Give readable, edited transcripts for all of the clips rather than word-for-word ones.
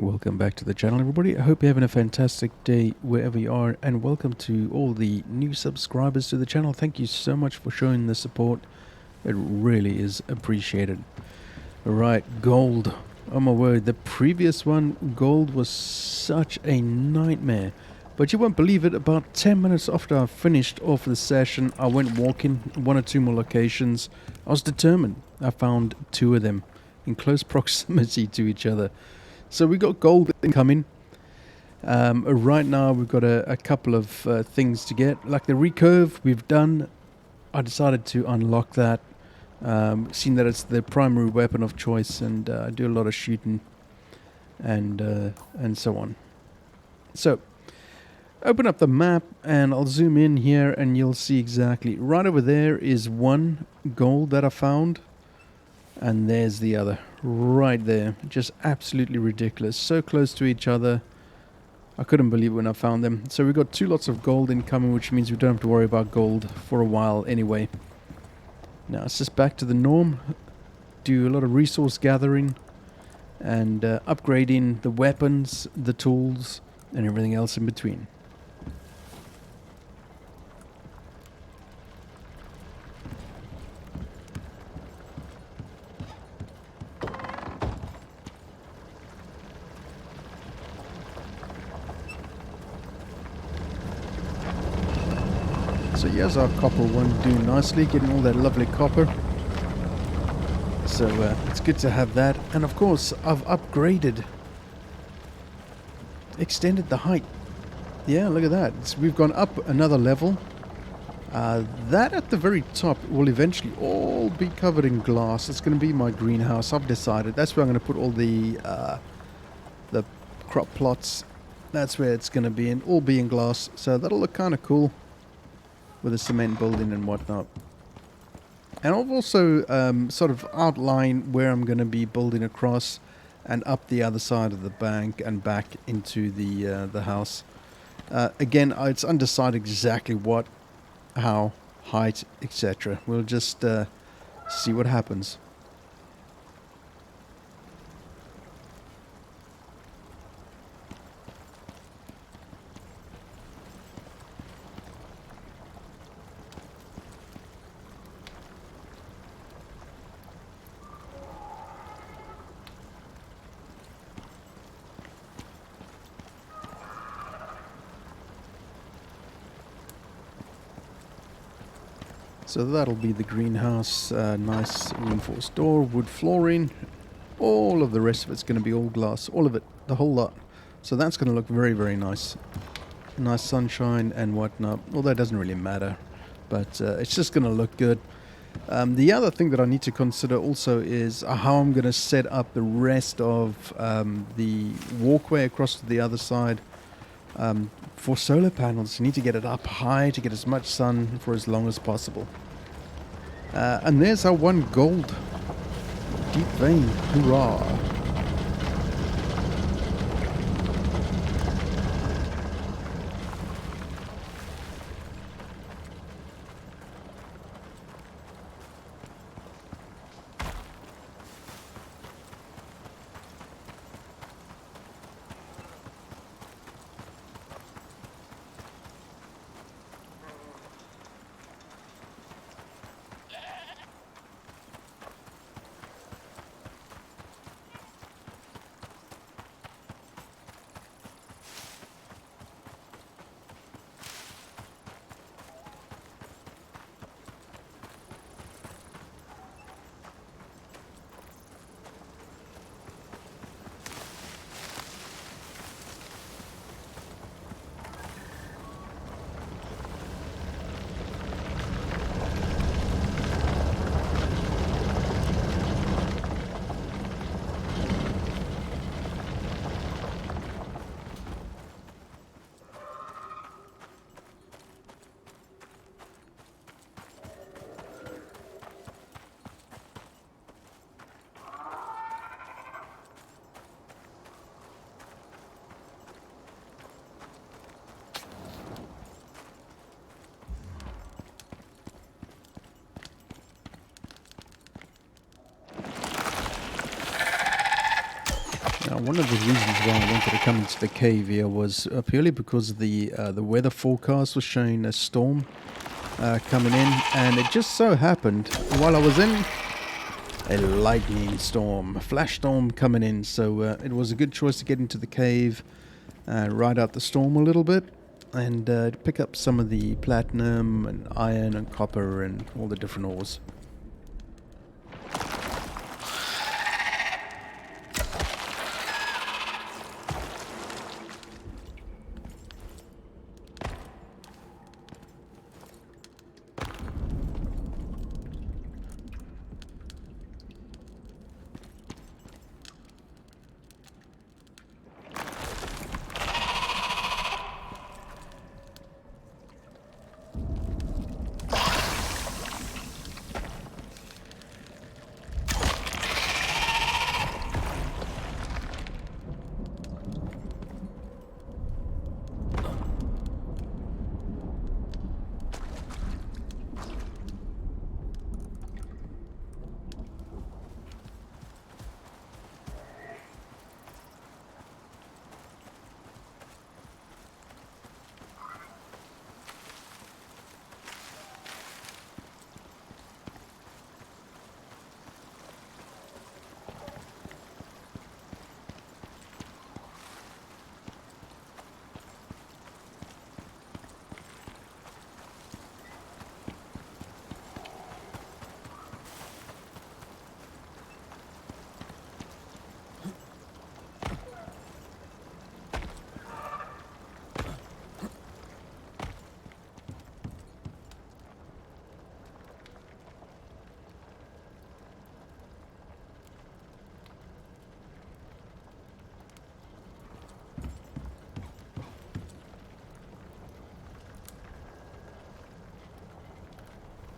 Welcome back to the channel, everybody. I hope you're having a fantastic day wherever you are, and welcome to all the new subscribers to the channel. Thank you so much for showing the support. It really is appreciated. Alright, gold. Oh my word, the previous one, gold, was such a nightmare. But you won't believe it, about 10 minutes after I finished off the session, I went walking one or two more locations. I was determined. I found two of them in close proximity to each other. So we got gold incoming. Right now we've got a couple of things to get. Like the recurve we've done. I decided to unlock that. Seeing that it's the primary weapon of choice, and I do a lot of shooting and so on. So open up the map and I'll zoom in here and you'll see exactly. Right over there is one gold that I found. And there's the other, right there. Just absolutely ridiculous. So close to each other. I couldn't believe it when I found them. So we've got two lots of gold incoming, which means we don't have to worry about gold for a while anyway. Now it's just back to the norm. Do a lot of resource gathering and upgrading the weapons, the tools, and everything else in between. So yes, our copper one doing nicely, getting all that lovely copper. So it's good to have that. And of course, I've upgraded, extended the height. Yeah, look at that. We've gone up another level. That at the very top will eventually all be covered in glass. It's going to be my greenhouse. I've decided that's where I'm going to put all the crop plots. That's where it's going to be, and all be in glass. So that'll look kind of cool with a cement building and whatnot. And I've also sort of outlined where I'm going to be building across and up the other side of the bank and back into the house. Again, it's undecided exactly what, how, height, etc. We'll just see what happens. So that'll be the greenhouse, nice reinforced door, wood flooring, all of the rest of it's going to be all glass, all of it, the whole lot. So that's going to look very, very nice. Nice sunshine and whatnot, although it doesn't really matter, but it's just going to look good. The other thing that I need to consider also is how I'm going to set up the rest of the walkway across to the other side. For solar panels, you need to get it up high to get as much sun for as long as possible. And there's our one gold. Deep vein. Hoorah. One of the reasons why I wanted to come into the cave here was purely because the weather forecast was showing a storm coming in, and it just so happened while I was in, a lightning storm, a flash storm coming in, so it was a good choice to get into the cave, ride out the storm a little bit, and pick up some of the platinum and iron and copper and all the different ores.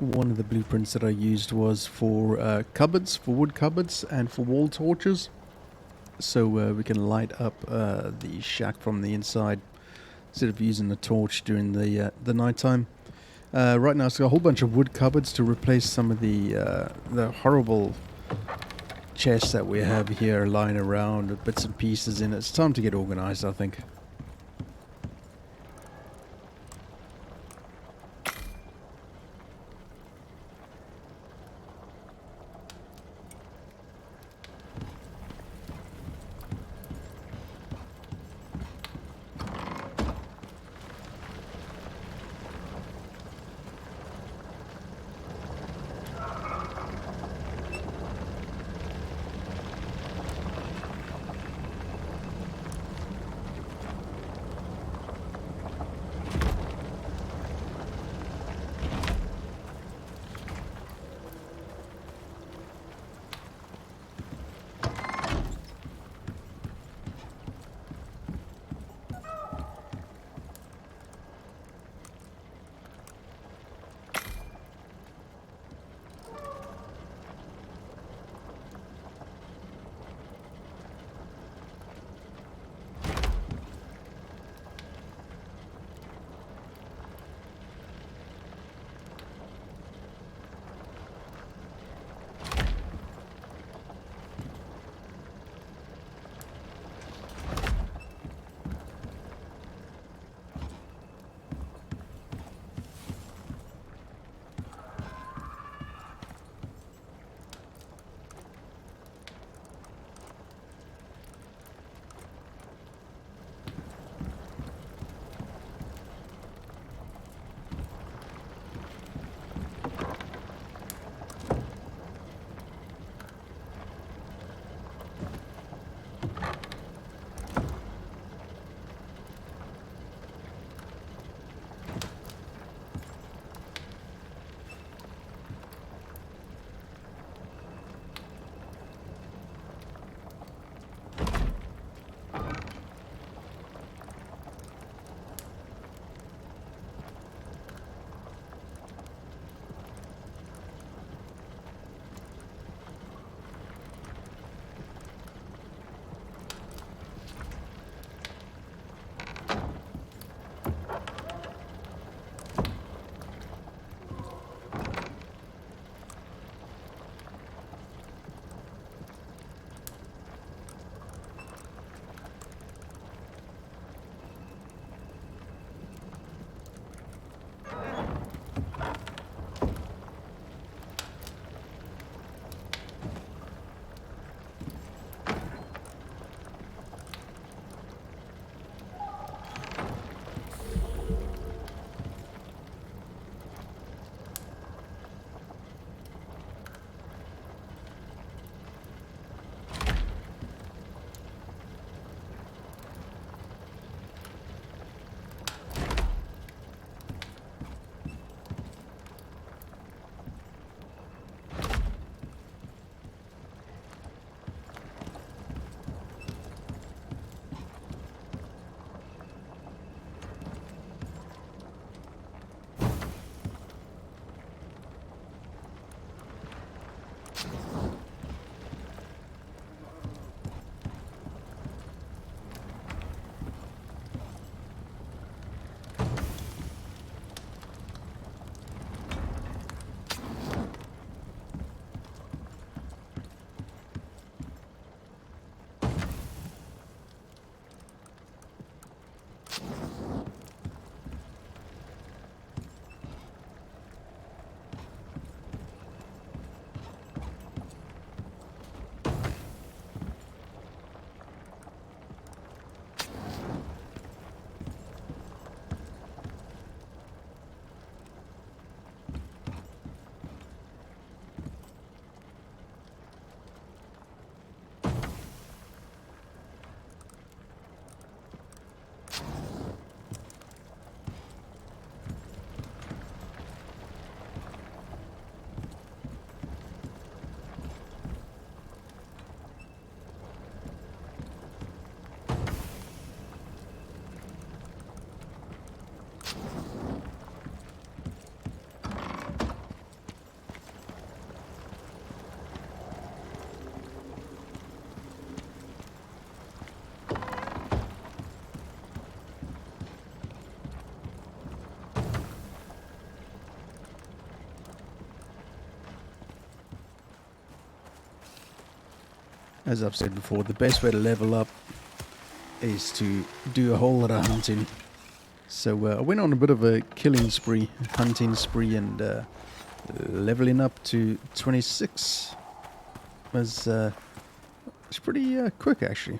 One of the blueprints that I used was for cupboards, for wood cupboards, and for wall torches, so we can light up the shack from the inside instead of using the torch during the nighttime. Right now, it's got a whole bunch of wood cupboards to replace some of the horrible chests that we have here lying around with bits and pieces in it. It's time to get organized, I think. As I've said before, the best way to level up is to do a whole lot of hunting. So I went on a bit of a killing spree, hunting spree, and leveling up to 26 was it's pretty quick actually.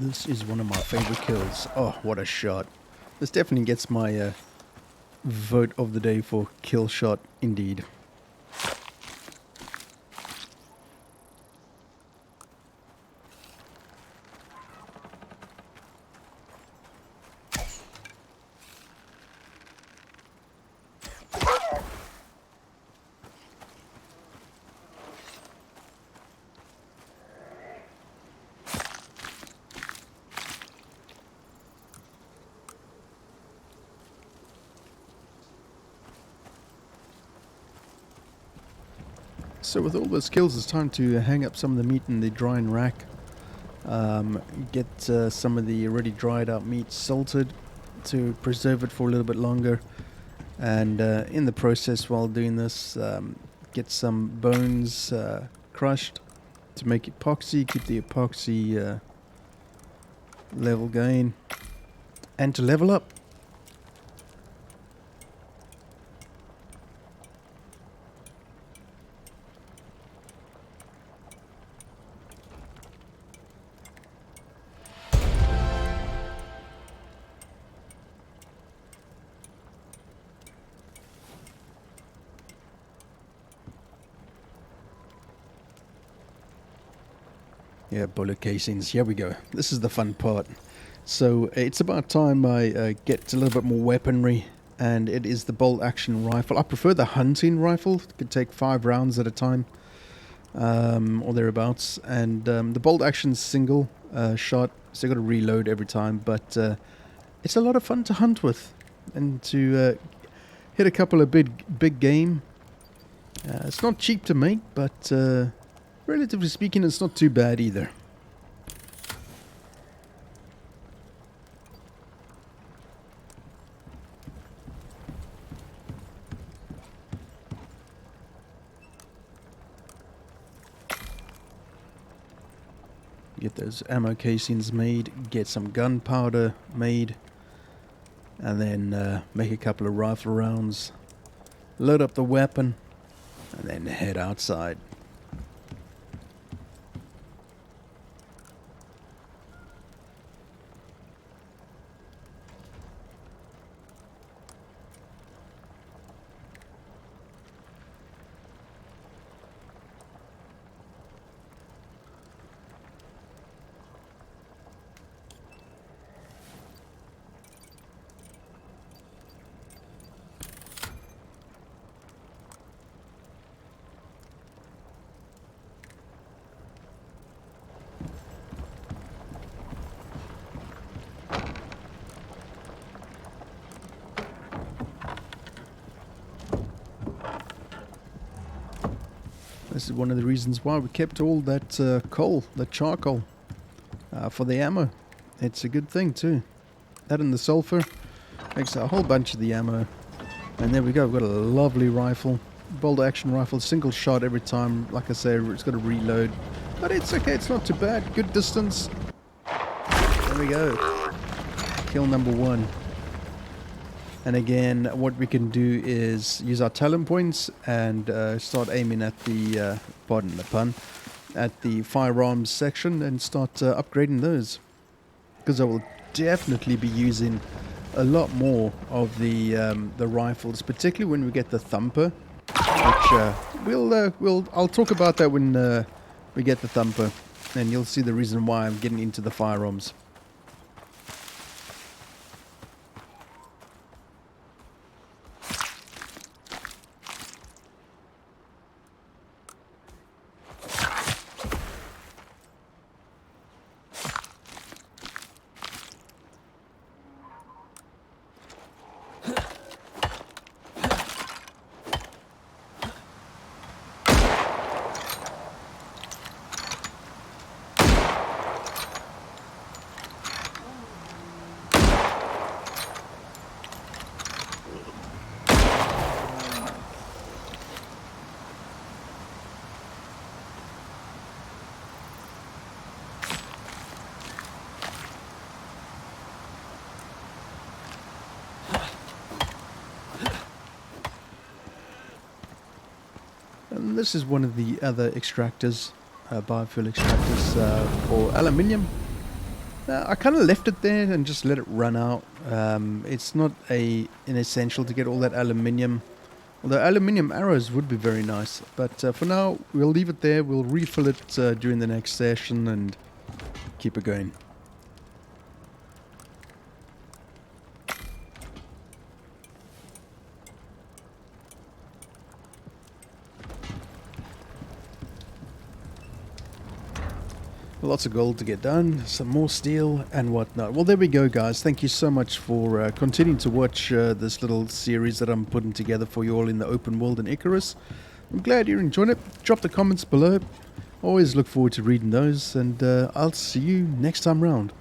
This is one of my favorite kills. Oh, what a shot. This definitely gets my vote of the day for kill shot indeed. So with all those kills, it's time to hang up some of the meat in the drying rack. Get some of the already dried out meat salted to preserve it for a little bit longer. And in the process while doing this, get some bones crushed to make epoxy, keep the epoxy level going, and to level up. Yeah, bullet casings. Here we go. This is the fun part. So it's about time I get a little bit more weaponry, and it is the bolt action rifle. I prefer the hunting rifle. It could take 5 rounds at a time, or thereabouts. And the bolt action single shot, so you got to reload every time. But it's a lot of fun to hunt with, and to hit a couple of big game. It's not cheap to make, but relatively speaking, it's not too bad either. Get those ammo casings made, get some gunpowder made, and then make a couple of rifle rounds, load up the weapon, and then head outside. This is one of the reasons why we kept all that coal, the charcoal, for the ammo. It's a good thing too. That and the sulfur makes a whole bunch of the ammo. And there we go, we've got a lovely rifle. Bolt action rifle, single shot every time. Like I say, it's got to reload. But it's okay, it's not too bad. Good distance. There we go. Kill number 1. And again, what we can do is use our talent points and start aiming at the, pardon the pun, at the firearms section and start upgrading those. Because I will definitely be using a lot more of the rifles, particularly when we get the thumper, which I'll talk about that when we get the thumper, and you'll see the reason why I'm getting into the firearms. And this is one of the other extractors, biofuel extractors for aluminium. I kind of left it there and just let it run out. It's not an essential to get all that aluminium. Although aluminium arrows would be very nice. But for now, we'll leave it there. We'll refill it during the next session and keep it going. Lots of gold to get done, some more steel and whatnot. Well, there we go, guys. Thank you so much for continuing to watch this little series that I'm putting together for you all in the open world in Icarus. I'm glad you're enjoying it. Drop the comments below. Always look forward to reading those, and I'll see you next time round.